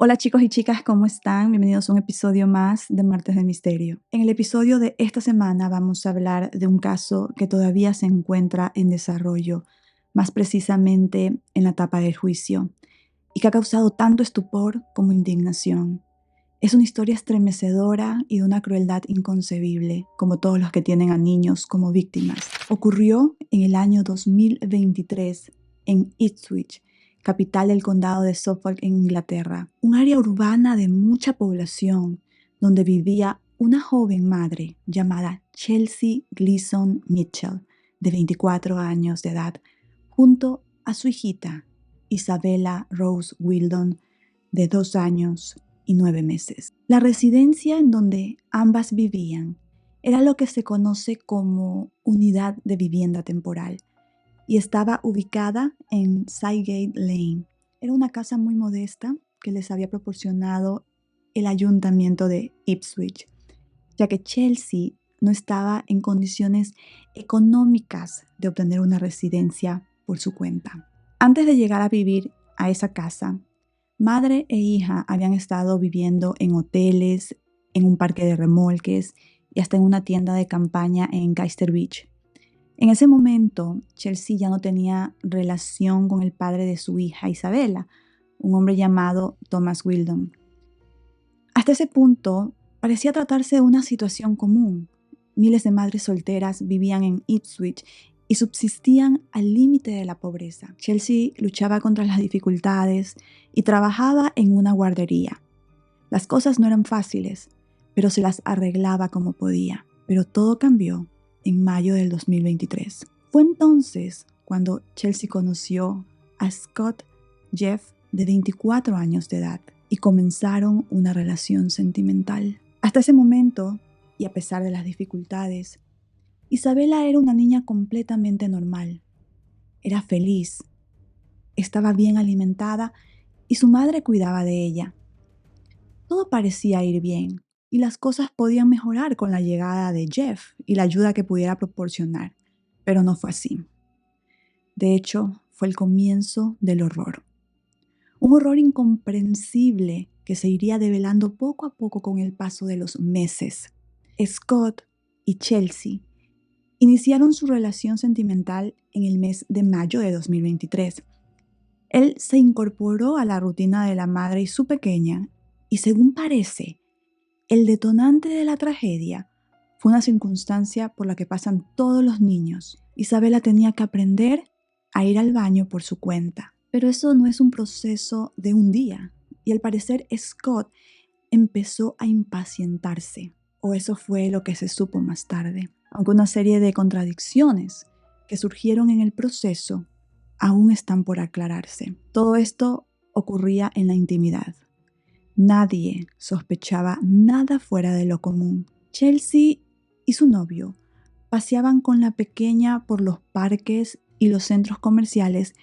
Hola chicos y chicas, ¿cómo están? Bienvenidos a un episodio más de Martes de Misterio. En el episodio de esta semana vamos a hablar de un caso que todavía se encuentra en desarrollo, más precisamente en la etapa del juicio, y que ha causado tanto estupor como indignación. Es una historia estremecedora y de una crueldad inconcebible, como todos los que tienen a niños como víctimas. Ocurrió en el año 2023 en Ipswich, capital del condado de Suffolk en Inglaterra, un área urbana de mucha población donde vivía una joven madre llamada Chelsea Gleeson Mitchell, de 24 años de edad, junto a su hijita Isabella Rose Wildon, de 2 años y 9 meses. La residencia en donde ambas vivían era lo que se conoce como unidad de vivienda temporal y estaba ubicada en Sygate Lane. Era una casa muy modesta que les había proporcionado el ayuntamiento de Ipswich, ya que Chelsea no estaba en condiciones económicas de obtener una residencia por su cuenta. Antes de llegar a vivir a esa casa, madre e hija habían estado viviendo en hoteles, en un parque de remolques y hasta en una tienda de campaña en Geister Beach. En ese momento, Chelsea ya no tenía relación con el padre de su hija Isabella, un hombre llamado Thomas Wildon. Hasta ese punto, parecía tratarse de una situación común. Miles de madres solteras vivían en Ipswich y subsistían al límite de la pobreza. Chelsea luchaba contra las dificultades y trabajaba en una guardería. Las cosas no eran fáciles, pero se las arreglaba como podía. Pero todo cambió en mayo del 2023. Fue entonces cuando Chelsea conoció a Scott Jeff, de 24 años de edad, y comenzaron una relación sentimental. Hasta ese momento, y a pesar de las dificultades, Isabella era una niña completamente normal. Era feliz, estaba bien alimentada y su madre cuidaba de ella. Todo parecía ir bien y las cosas podían mejorar con la llegada de Jeff y la ayuda que pudiera proporcionar, pero no fue así. De hecho, fue el comienzo del horror. Un horror incomprensible que se iría develando poco a poco con el paso de los meses. Scott y Chelsea iniciaron su relación sentimental en el mes de mayo de 2023. Él se incorporó a la rutina de la madre y su pequeña, y según parece, el detonante de la tragedia fue una circunstancia por la que pasan todos los niños. Isabella tenía que aprender a ir al baño por su cuenta. Pero eso no es un proceso de un día. Y al parecer Scott empezó a impacientarse. O eso fue lo que se supo más tarde. Aunque una serie de contradicciones que surgieron en el proceso aún están por aclararse. Todo esto ocurría en la intimidad. Nadie sospechaba nada fuera de lo común. Chelsea y su novio paseaban con la pequeña por los parques y los centros comerciales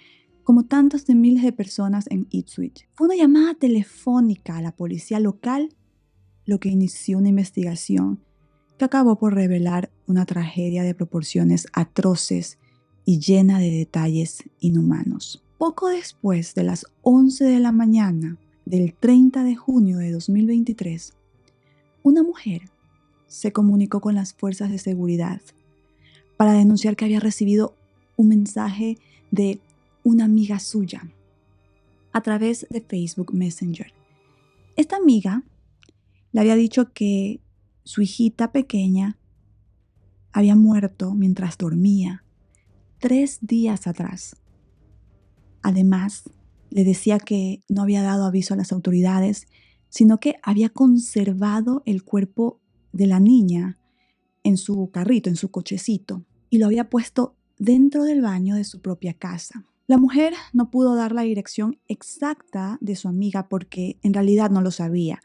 como tantos de miles de personas en Ipswich. Fue una llamada telefónica a la policía local lo que inició una investigación que acabó por revelar una tragedia de proporciones atroces y llena de detalles inhumanos. Poco después de las 11 de la mañana del 30 de junio de 2023, una mujer se comunicó con las fuerzas de seguridad para denunciar que había recibido un mensaje de una amiga suya a través de Facebook Messenger. Esta amiga le había dicho que su hijita pequeña había muerto mientras dormía 3 días atrás. Además, le decía que no había dado aviso a las autoridades, sino que había conservado el cuerpo de la niña en su carrito, en su cochecito, y lo había puesto dentro del baño de su propia casa. La mujer no pudo dar la dirección exacta de su amiga porque en realidad no lo sabía,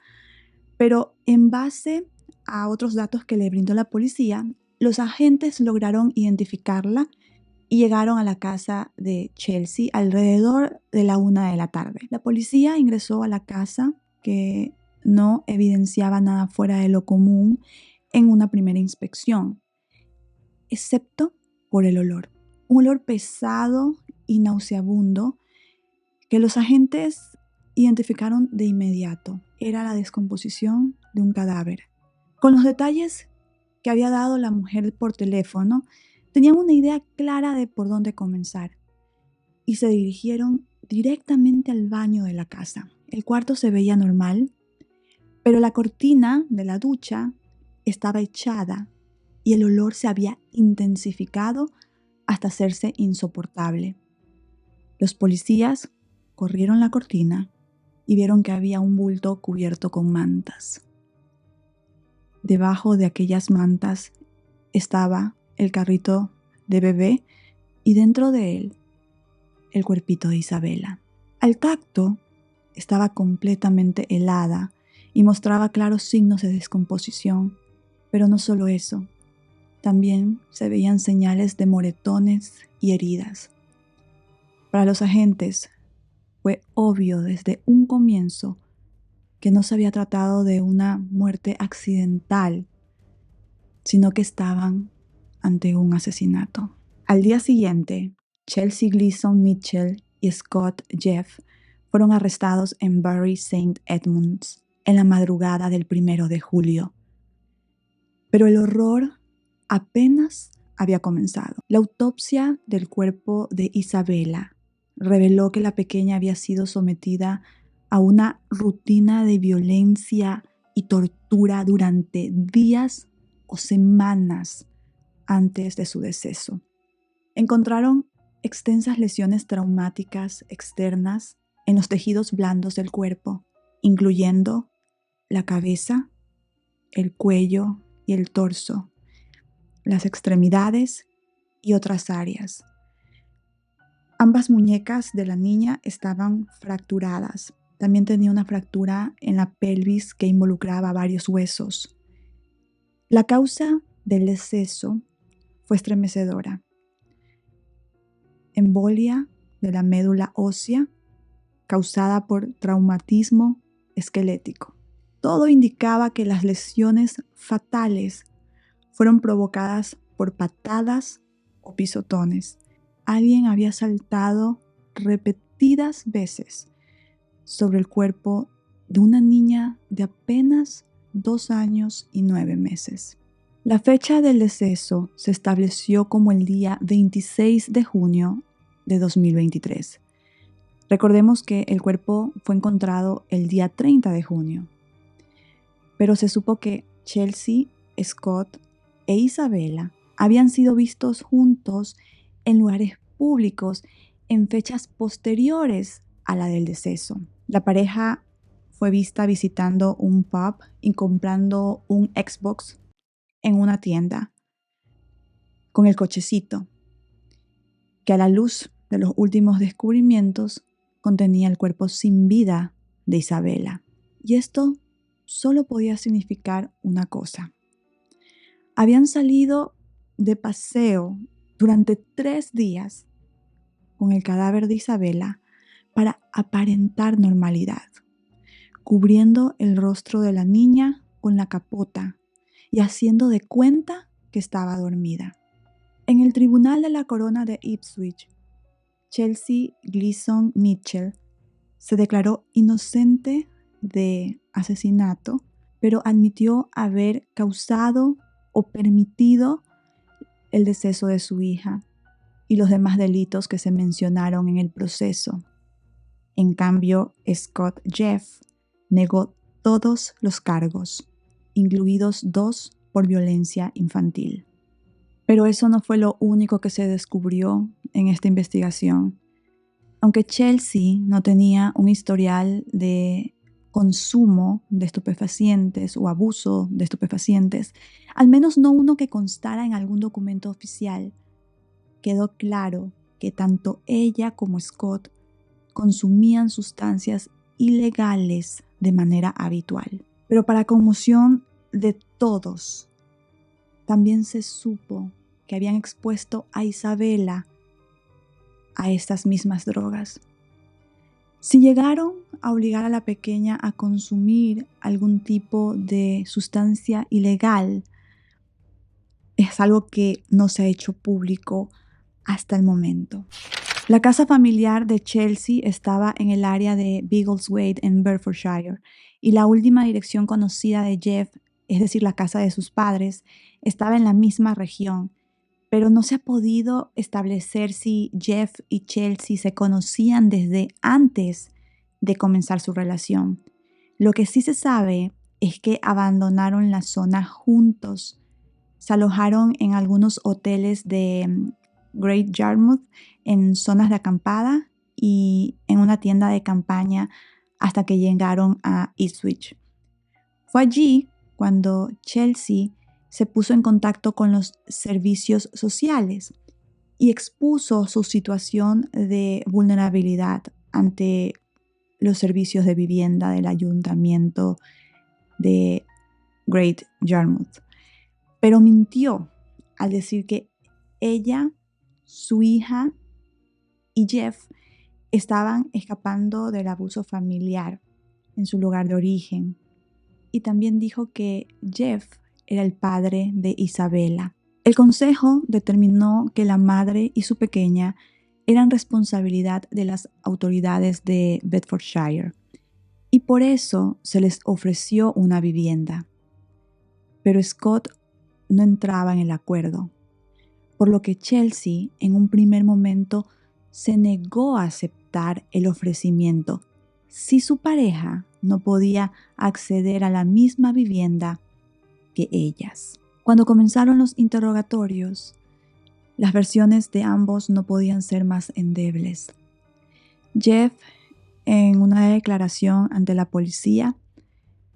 pero en base a otros datos que le brindó la policía, los agentes lograron identificarla y llegaron a la casa de Chelsea alrededor de la 1 de la tarde. La policía ingresó a la casa, que no evidenciaba nada fuera de lo común en una primera inspección, excepto por el olor. Un olor pesado y nauseabundo que los agentes identificaron de inmediato. Era la descomposición de un cadáver. Con los detalles que había dado la mujer por teléfono, tenían una idea clara de por dónde comenzar y se dirigieron directamente al baño de la casa. El cuarto se veía normal, pero la cortina de la ducha estaba echada y el olor se había intensificado hasta hacerse insoportable. Los policías corrieron la cortina y vieron que había un bulto cubierto con mantas. Debajo de aquellas mantas estaba el carrito de bebé y dentro de él el cuerpito de Isabela. Al tacto estaba completamente helada y mostraba claros signos de descomposición, pero no solo eso, también se veían señales de moretones y heridas. Para los agentes fue obvio desde un comienzo que no se había tratado de una muerte accidental, sino que estaban ante un asesinato. Al día siguiente, Chelsea Gleason Mitchell y Scott Jeff fueron arrestados en Bury St. Edmunds en la madrugada del 1 de julio. Pero el horror apenas había comenzado. La autopsia del cuerpo de Isabela reveló que la pequeña había sido sometida a una rutina de violencia y tortura durante días o semanas antes de su deceso. Encontraron extensas lesiones traumáticas externas en los tejidos blandos del cuerpo, incluyendo la cabeza, el cuello y el torso, las extremidades y otras áreas. Ambas muñecas de la niña estaban fracturadas. También tenía una fractura en la pelvis que involucraba varios huesos. La causa del deceso fue estremecedora. Embolia de la médula ósea causada por traumatismo esquelético. Todo indicaba que las lesiones fatales fueron provocadas por patadas o pisotones. Alguien había saltado repetidas veces sobre el cuerpo de una niña de apenas 2 años y 9 meses. La fecha del deceso se estableció como el día 26 de junio de 2023. Recordemos que el cuerpo fue encontrado el día 30 de junio, pero se supo que Chelsea, Scott e Isabela habían sido vistos juntos en lugares públicos en fechas posteriores a la del deceso. La pareja fue vista visitando un pub y comprando un Xbox en una tienda con el cochecito, que a la luz de los últimos descubrimientos contenía el cuerpo sin vida de Isabela. Y esto solo podía significar una cosa. Habían salido de paseo durante 3 días con el cadáver de Isabela para aparentar normalidad, cubriendo el rostro de la niña con la capota y haciendo de cuenta que estaba dormida. En el Tribunal de la Corona de Ipswich, Chelsea Gleason Mitchell se declaró inocente de asesinato, pero admitió haber causado o permitido el deceso de su hija y los demás delitos que se mencionaron en el proceso. En cambio, Scott Jeff negó todos los cargos, incluidos 2 por violencia infantil. Pero eso no fue lo único que se descubrió en esta investigación. Aunque Chelsea no tenía un historial de consumo de estupefacientes o abuso de estupefacientes, al menos no uno que constara en algún documento oficial, quedó claro que tanto ella como Scott consumían sustancias ilegales de manera habitual. Pero para conmoción de todos, también se supo que habían expuesto a Isabela a estas mismas drogas. Si llegaron a obligar a la pequeña a consumir algún tipo de sustancia ilegal, es algo que no se ha hecho público hasta el momento. La casa familiar de Chelsea estaba en el área de Biggleswade en Bedfordshire, y la última dirección conocida de Jeff, es decir, la casa de sus padres, estaba en la misma región, pero no se ha podido establecer si Jeff y Chelsea se conocían desde antes de comenzar su relación. Lo que sí se sabe es que abandonaron la zona juntos. Se alojaron en algunos hoteles de Great Yarmouth, en zonas de acampada y en una tienda de campaña hasta que llegaron a Ipswich. Fue allí cuando Chelsea se puso en contacto con los servicios sociales y expuso su situación de vulnerabilidad ante los servicios de vivienda del ayuntamiento de Great Yarmouth. Pero mintió al decir que ella, su hija y Jeff estaban escapando del abuso familiar en su lugar de origen. Y también dijo que Jeff era el padre de Isabella. El consejo determinó que la madre y su pequeña eran responsabilidad de las autoridades de Bedfordshire, y por eso se les ofreció una vivienda. Pero Scott no entraba en el acuerdo, por lo que Chelsea en un primer momento se negó a aceptar el ofrecimiento si su pareja no podía acceder a la misma vivienda que ellas. Cuando comenzaron los interrogatorios, las versiones de ambos no podían ser más endebles. Jeff, en una declaración ante la policía,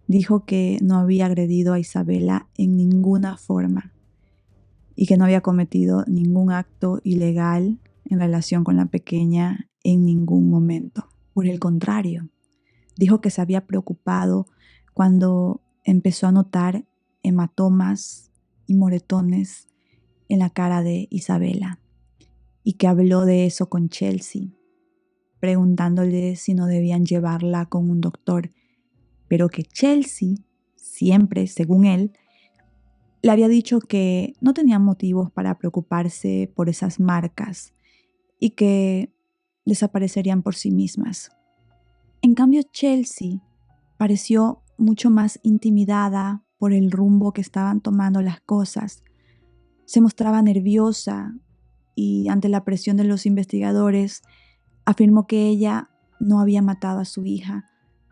dijo que no había agredido a Isabella en ninguna forma y que no había cometido ningún acto ilegal en relación con la pequeña en ningún momento. Por el contrario, dijo que se había preocupado cuando empezó a notar hematomas y moretones en la cara de Isabella, y que habló de eso con Chelsea, preguntándole si no debían llevarla con un doctor, pero que Chelsea siempre, según él, le había dicho que no tenía motivos para preocuparse por esas marcas y que desaparecerían por sí mismas. En cambio, Chelsea pareció mucho más intimidada por el rumbo que estaban tomando las cosas. Se mostraba nerviosa y, ante la presión de los investigadores, afirmó que ella no había matado a su hija,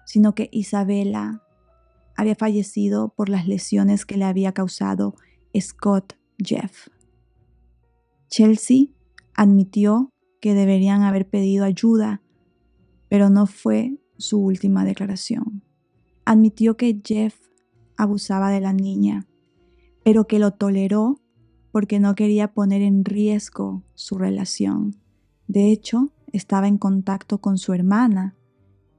sino que Isabella había fallecido por las lesiones que le había causado Scott Jeff. Chelsea admitió que deberían haber pedido ayuda, pero no fue su última declaración. Admitió que Jeff abusaba de la niña, pero que lo toleró porque no quería poner en riesgo su relación. De hecho, estaba en contacto con su hermana,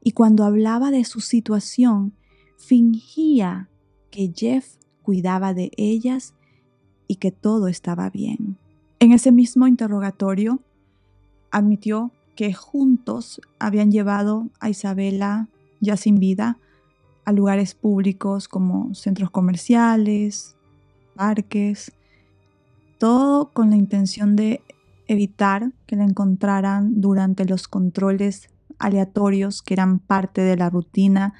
y cuando hablaba de su situación, fingía que Jeff cuidaba de ellas y que todo estaba bien. En ese mismo interrogatorio, admitió que juntos habían llevado a Isabella, ya sin vida, a lugares públicos como centros comerciales, parques, todo con la intención de evitar que la encontraran durante los controles aleatorios que eran parte de la rutina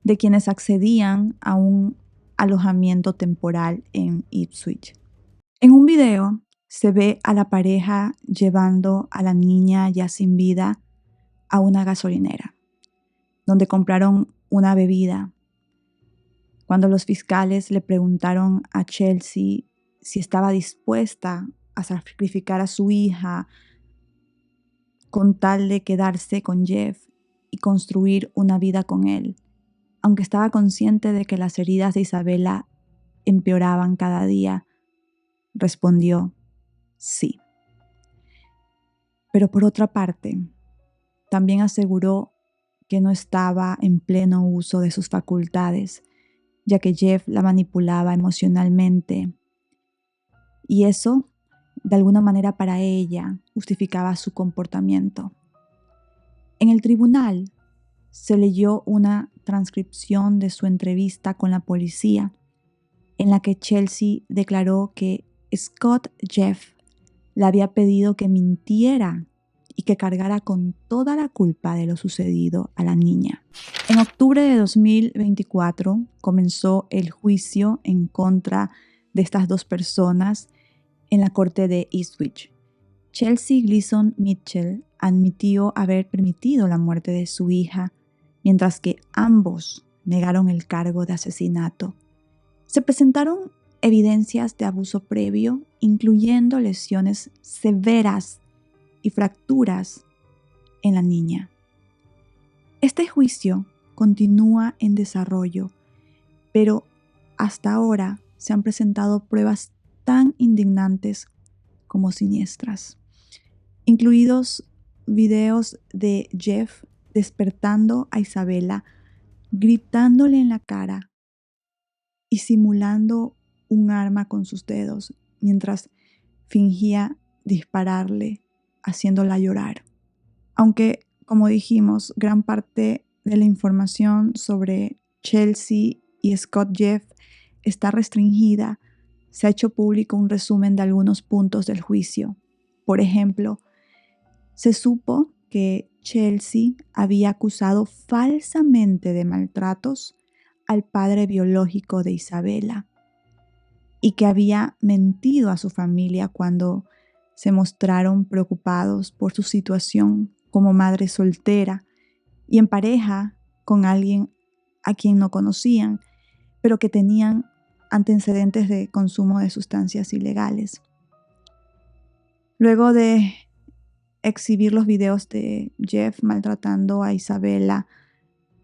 de quienes accedían a un alojamiento temporal en Ipswich. En un video se ve a la pareja llevando a la niña ya sin vida a una gasolinera, donde compraron una bebida. Cuando los fiscales le preguntaron a Chelsea si estaba dispuesta a sacrificar a su hija con tal de quedarse con Jeff y construir una vida con él, aunque estaba consciente de que las heridas de Isabella empeoraban cada día, respondió sí. Pero por otra parte, también aseguró que no estaba en pleno uso de sus facultades, ya que Jeff la manipulaba emocionalmente, y eso, de alguna manera, para ella justificaba su comportamiento. En el tribunal se leyó una transcripción de su entrevista con la policía, en la que Chelsea declaró que Scott Jeff le había pedido que mintiera y que cargara con toda la culpa de lo sucedido a la niña. En octubre de 2024 comenzó el juicio en contra de estas dos personas en la corte de Ipswich. Chelsea Gleeson Mitchell admitió haber permitido la muerte de su hija, mientras que ambos negaron el cargo de asesinato. Se presentaron evidencias de abuso previo, incluyendo lesiones severas y fracturas en la niña. Este juicio continúa en desarrollo, pero hasta ahora se han presentado pruebas tan indignantes como siniestras, incluidos videos de Jeff despertando a Isabella, gritándole en la cara y simulando un arma con sus dedos mientras fingía dispararle, haciéndola llorar. Aunque, como dijimos, gran parte de la información sobre Chelsea y Scott Jeff está restringida, se ha hecho público un resumen de algunos puntos del juicio. Por ejemplo, se supo que Chelsea había acusado falsamente de maltratos al padre biológico de Isabella y que había mentido a su familia cuando se mostraron preocupados por su situación como madre soltera y en pareja con alguien a quien no conocían, pero que tenían antecedentes de consumo de sustancias ilegales. Luego de exhibir los videos de Jeff maltratando a Isabella,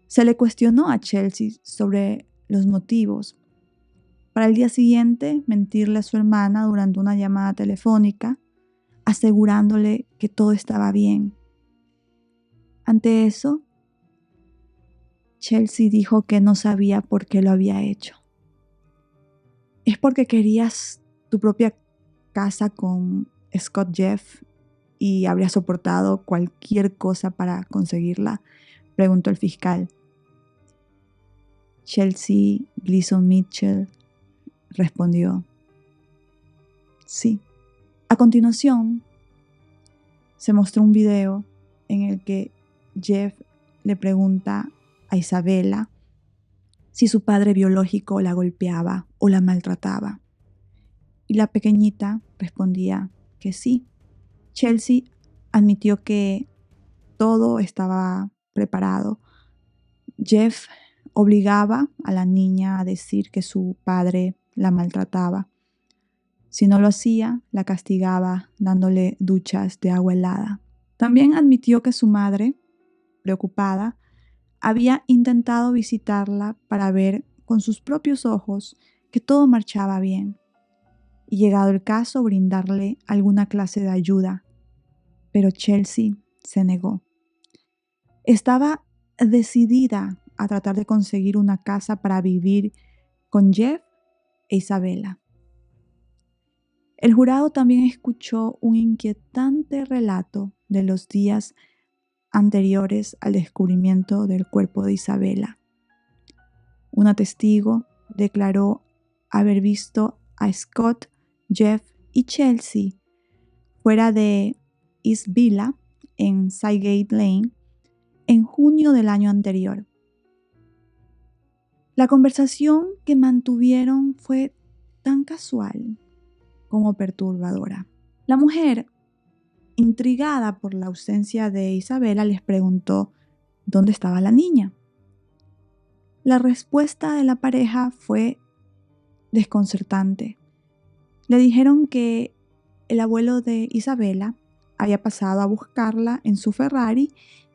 se le cuestionó a Chelsea sobre los motivos. Para el día siguiente, mentirle a su hermana durante una llamada telefónica, asegurándole que todo estaba bien. Ante eso, Chelsea dijo que no sabía por qué lo había hecho. ¿Es porque querías tu propia casa con Scott Jeff y habrías soportado cualquier cosa para conseguirla?, preguntó el fiscal. Chelsea Gleeson Mitchell respondió, sí. A continuación, se mostró un video en el que Jeff le pregunta a Isabella si su padre biológico la golpeaba o la maltrataba. Y la pequeñita respondía que sí. Chelsea admitió que todo estaba preparado. Jeff obligaba a la niña a decir que su padre la maltrataba. Si no lo hacía, la castigaba dándole duchas de agua helada. También admitió que su madre, preocupada, había intentado visitarla para ver con sus propios ojos que todo marchaba bien y, llegado el caso, brindarle alguna clase de ayuda. Pero Chelsea se negó. Estaba decidida a tratar de conseguir una casa para vivir con Jeff e Isabella. El jurado también escuchó un inquietante relato de los días anteriores al descubrimiento del cuerpo de Isabella. Una testigo declaró haber visto a Scott, Jeff y Chelsea fuera de East Villa, en Sygate Lane, en junio del año anterior. La conversación que mantuvieron fue tan casual como perturbadora. La mujer, intrigada por la ausencia de Isabella, les preguntó dónde estaba la niña. La respuesta de la pareja fue desconcertante. Le dijeron que el abuelo de Isabella había pasado a buscarla en su Ferrari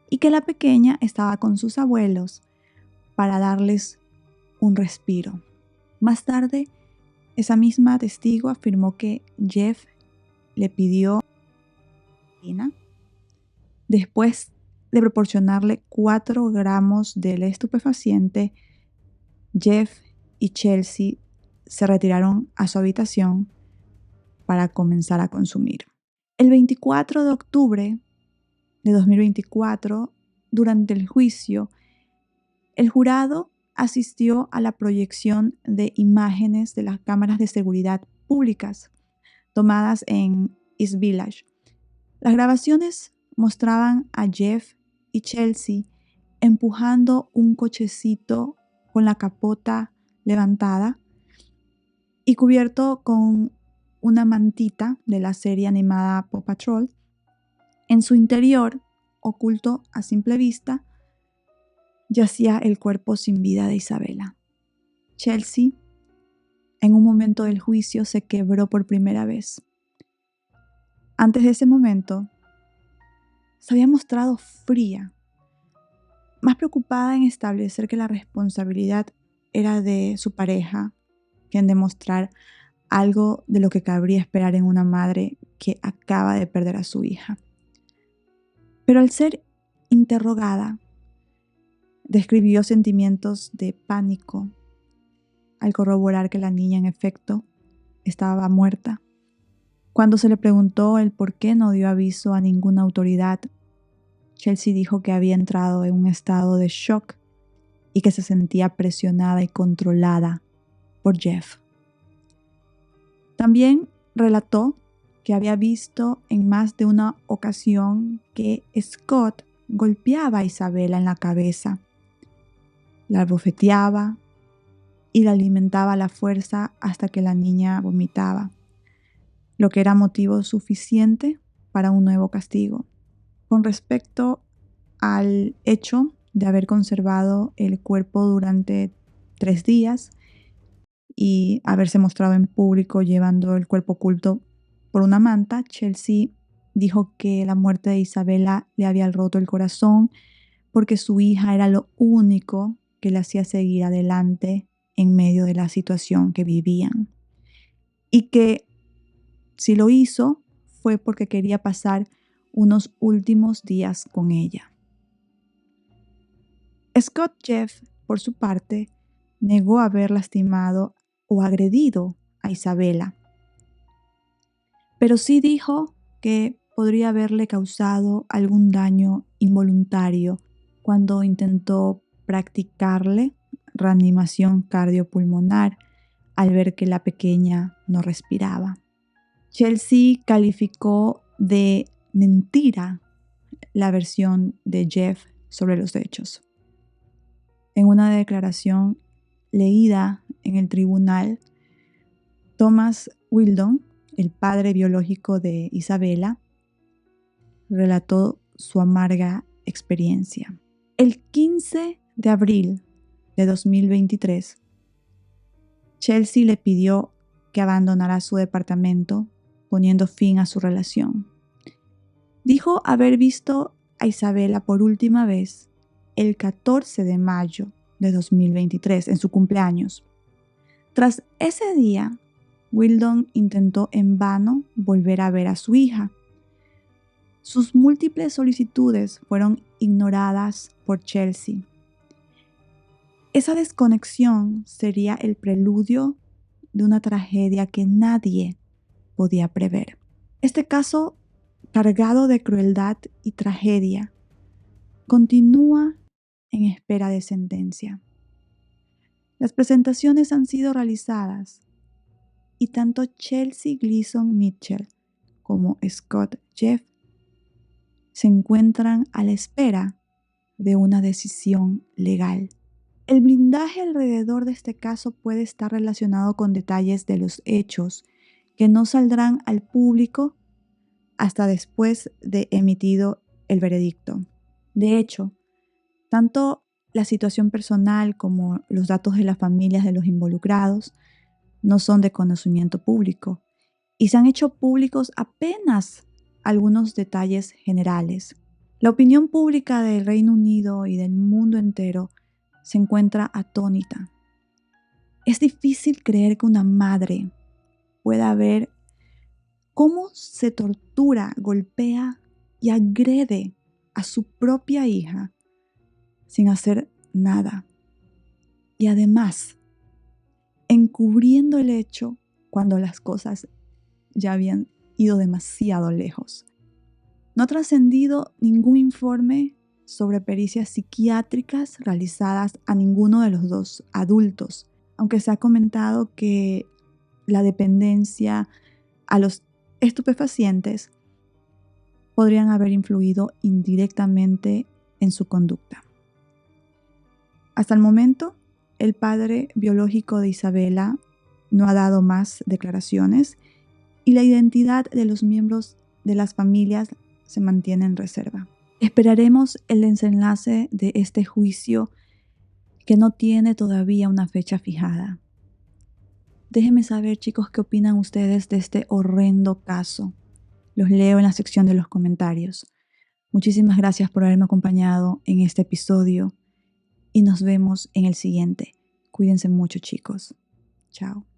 y que la pequeña estaba con sus abuelos para darles un respiro. Más tarde, esa misma testigo afirmó que Jeff le pidió después de proporcionarle 4 gramos del estupefaciente. Jeff y Chelsea se retiraron a su habitación para comenzar a consumir. El 24 de octubre de 2024, durante el juicio, el jurado asistió a la proyección de imágenes de las cámaras de seguridad públicas tomadas en East Village. Las grabaciones mostraban a Jeff y Chelsea empujando un cochecito con la capota levantada y cubierto con una mantita de la serie animada Paw Patrol. En su interior, oculto a simple vista, yacía el cuerpo sin vida de Isabela. Chelsea, en un momento del juicio, se quebró por primera vez. Antes de ese momento, se había mostrado fría, más preocupada en establecer que la responsabilidad era de su pareja que en demostrar algo de lo que cabría esperar en una madre que acaba de perder a su hija. Pero al ser interrogada, describió sentimientos de pánico al corroborar que la niña en efecto estaba muerta. Cuando se le preguntó el por qué no dio aviso a ninguna autoridad, Chelsea dijo que había entrado en un estado de shock y que se sentía presionada y controlada por Jeff. También relató que había visto en más de una ocasión que Scott golpeaba a Isabela en la cabeza, la bofeteaba y la alimentaba a la fuerza hasta que la niña vomitaba, lo que era motivo suficiente para un nuevo castigo. Con respecto al hecho de haber conservado el cuerpo durante 3 días y haberse mostrado en público llevando el cuerpo oculto por una manta, Chelsea dijo que la muerte de Isabela le había roto el corazón porque su hija era lo único que le hacía seguir adelante en medio de la situación que vivían. Y que si lo hizo fue porque quería pasar unos últimos días con ella. Scott Jeff, por su parte, negó haber lastimado o agredido a Isabela, pero sí dijo que podría haberle causado algún daño involuntario cuando intentó practicarle reanimación cardiopulmonar al ver que la pequeña no respiraba. Chelsea calificó de mentira la versión de Jeff sobre los hechos. En una declaración leída en el tribunal, Thomas Wildon, el padre biológico de Isabela, relató su amarga experiencia. El 15 de abril de 2023, Chelsea le pidió que abandonara su departamento, poniendo fin a su relación. Dijo haber visto a Isabela por última vez el 14 de mayo de 2023, en su cumpleaños. Tras ese día, Wildon intentó en vano volver a ver a su hija. Sus múltiples solicitudes fueron ignoradas por Chelsea. Esa desconexión sería el preludio de una tragedia que nadie podía prever. Este caso, cargado de crueldad y tragedia, continúa en espera de sentencia. Las presentaciones han sido realizadas y tanto Chelsea Gleason Mitchell como Scott Jeff se encuentran a la espera de una decisión legal. El blindaje alrededor de este caso puede estar relacionado con detalles de los hechos que no saldrán al público hasta después de emitido el veredicto. De hecho, tanto la situación personal como los datos de las familias de los involucrados no son de conocimiento público y se han hecho públicos apenas algunos detalles generales. La opinión pública del Reino Unido y del mundo entero se encuentra atónita. Es difícil creer que una madre pueda ver cómo se tortura, golpea y agrede a su propia hija sin hacer nada. Y además, encubriendo el hecho cuando las cosas ya habían ido demasiado lejos. No ha trascendido ningún informe sobre pericias psiquiátricas realizadas a ninguno de los dos adultos, aunque se ha comentado que la dependencia a los estupefacientes podrían haber influido indirectamente en su conducta. Hasta el momento, el padre biológico de Isabela no ha dado más declaraciones y la identidad de los miembros de las familias se mantiene en reserva. Esperaremos el desenlace de este juicio que no tiene todavía una fecha fijada. Déjenme saber, chicos, qué opinan ustedes de este horrendo caso. Los leo en la sección de los comentarios. Muchísimas gracias por haberme acompañado en este episodio y nos vemos en el siguiente. Cuídense mucho, chicos. Chao.